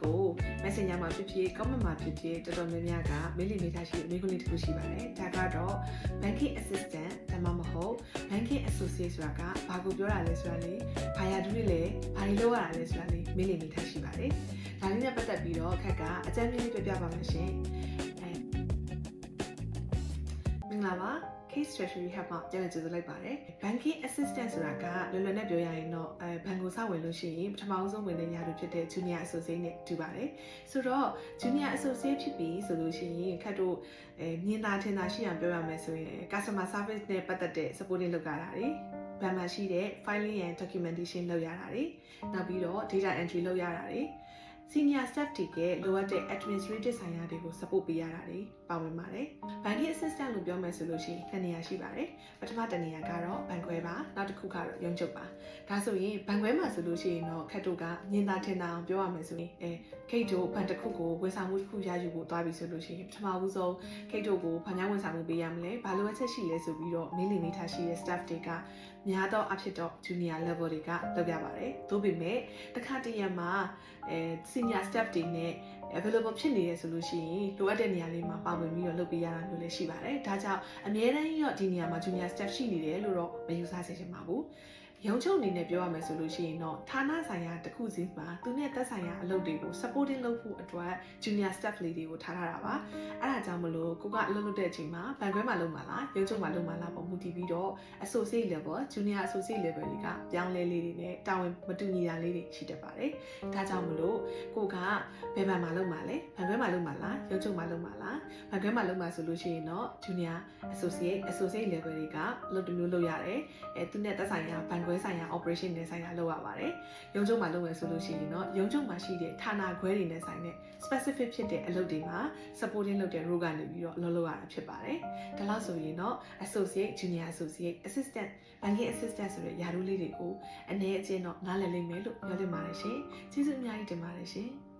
ကို Messenger မှာဖြစ်ဖြစ် comment မှာဖြစ်ဖြစ်တော်တော်များများကမေးလိမေးထားရှိမိခွန်းလေးတစ်ခုရှိပါတယ်ဒါကတော့ banking assistant ဒါမှမဟုတ် banking associate ဆိုတာကဘာကိုပြောတာလဲဆိုတာလေဘာရတူးတွေလဲဘာတွေလုပ်ရတာလဲဆိုတာလေမေးလိမေးထားရှိပါတယ်ဒါလေးနဲ့ပတ်သက်ပြီးတော့ခက်ကအကြမ်းမြင့်လေးပြပြပါမယ်ရှင်မင်္ဂလာပါ Case Treasury Hub မှာပြန်လည်ကြိုဆိုလိုက်ပါတယ် Banking Assistant ဆိုတာကလွယ်လွယ်နဲ့ပြောရရင်တော့ဘဏ်ကိုစဝင်လို့ရှိရင်ပထမဆုံးဝင်တဲ့ရာထူးဖြစ်တဲ့ Junior Associate နဲ့တူပါတယ်ဆိုတော့ Junior Associate ဖြစ်ပြီဆိုလို့ရှိရင်ခက်တို့မြင်သာထင်သာရှိအောင်ပြောရမယ်ဆိုရင် Customer Service နဲ့ပတ်သက်တဲ့ supporting လုပ်ရတာတွေဘဏ်မှာရှိတဲ့ filing and documentation လုပ်ရတာတွေနောက်ပြီးတော့ data entry လုပ်ရတာတွေSenior staff တွေကလိုအပ်တဲ့ administrative ဆိုင်ရာတွေကို support ပေးရတာတွေပါဝင်ပါတယ်။ Banking assistant လို့ပြောမယ်ဆိုလို့ရှိရင်2နေရာရှိပါတယ်။ပထမတစ်နေရာကတော့ဘဏ်ခွဲပါနောက်တစ်ခုကတော့ရုံးချုပ်ပါ။ဒါဆိုရင်ဘဏ်ခွဲမှာဆိုလို့ရှိရင်တော့ခက်တို့ကမြင်သာထင်သာအောင်ပြောရမယ်ဆိုရင်ခိတ်တို့ဘဏ်တစ်ခုကိုဝန်ဆောင်မှုတစ်ခုရယူဖို့သွားပြီဆိုလို့ရှိရင်ပထမဦးဆုံးခိတ်တို့ကိုဘာများဝန်ဆောင်မှုပေးရမလဲ။ဘာလိုအပ်ချက်ရှိလဲဆိုပြီးတော့မေးလိမေးထားရှိတဲ့ staff တွေကများသောအားဖြင့်တော့ junior level တွေကလုပ်ရပါတယ်။သို့ပေမဲ့တစ်ခါတည်းရမှာsenior staff တွေနဲ့ available ဖြစ်နေရဆိုလို့ရှိရင်လိုအပ်တဲ့နေရာလေးမှာပါဝင်ပြီးတော့လုပ်ပေးရတာမျိုးလည်းရှိပါတယ်။ဒါကြောင့်အများတန်းရောဒီနေရာမှာ junior staff ရှိနေတယ်လို့တော့မယူဆစေချင်ပါဘူး။ရုံးချုပ်အနေနဲ့ပြောရမယ်ဆိုလို့ရှိရင်တော့ဌာနဆိုင်ရာတစ်ခုစီမှာသူနဲ့သက်ဆိုင်ရာအလုပ်တွေကို supporting လုပ်ဖို့အတွက် junior staff လေးတွေကိုထားထားတာပါ။အဲ့ဒါကြောင့်မလို့ကိုကအလုပ်လုပ်တဲ့အချိန်မှာဘဏ်ခွဲမှာလုပ်မှာလားရုံးချုပ်မှာလုပ်မှာလားပုံမူတည်ပြီးတော့ associate level junior associate level တွေကပြောင်းလဲလေးတွေနဲ့တာဝန်မတူညီတာလေးတွေရှိတတ်ပါတယ်။ဒါကြောင့်မလို့ကိုကဘယ်ဘဏ်မှာလုပ်မှာလဲဘဏ်ခွဲမှာလုပ်မှာလားရုံးချုပ်မှာလုပ်မှာလားဘဏ်ခွဲမှာလုပ်မှာဆိုလို့ရှိရင်တော့ junior associate level တွေကအလုပ်တစ်မျိုးလုပ်ရတယ်။သူနဲ့သက်ဆိုင်ရာဘဏ်ခွဲဆိုင်ရာ operation နဲ့ဆိုင်ရာလုပ်ရပါတယ်။ရုံးချုပ်မှာလုပ်မယ်ဆိုလို့ရှိရင်တော့ရုံးချုပ်မှာရှိတဲ့ဌာနခွဲတွေနဲ့ဆိုင်တဲ့ specific ဖြစ်တဲ့အလုပ်တွေမှာ supporting လုပ်တဲ့ role ကနေပြီးတော့လုပ်ရတာဖြစ်ပါတယ်။ဒါလို့ဆိုရင်တော့ associate junior associate assistant banking assistant ဆိုတဲ့ရာထူးလေးတွေကိုအနေအချင်းတော့နားလည်လိမ့်မယ်လို့ပြောချင်ပါတယ်ရှင်။ကျေးဇူးအများကြီးတင်ပါတယ်ရှင်။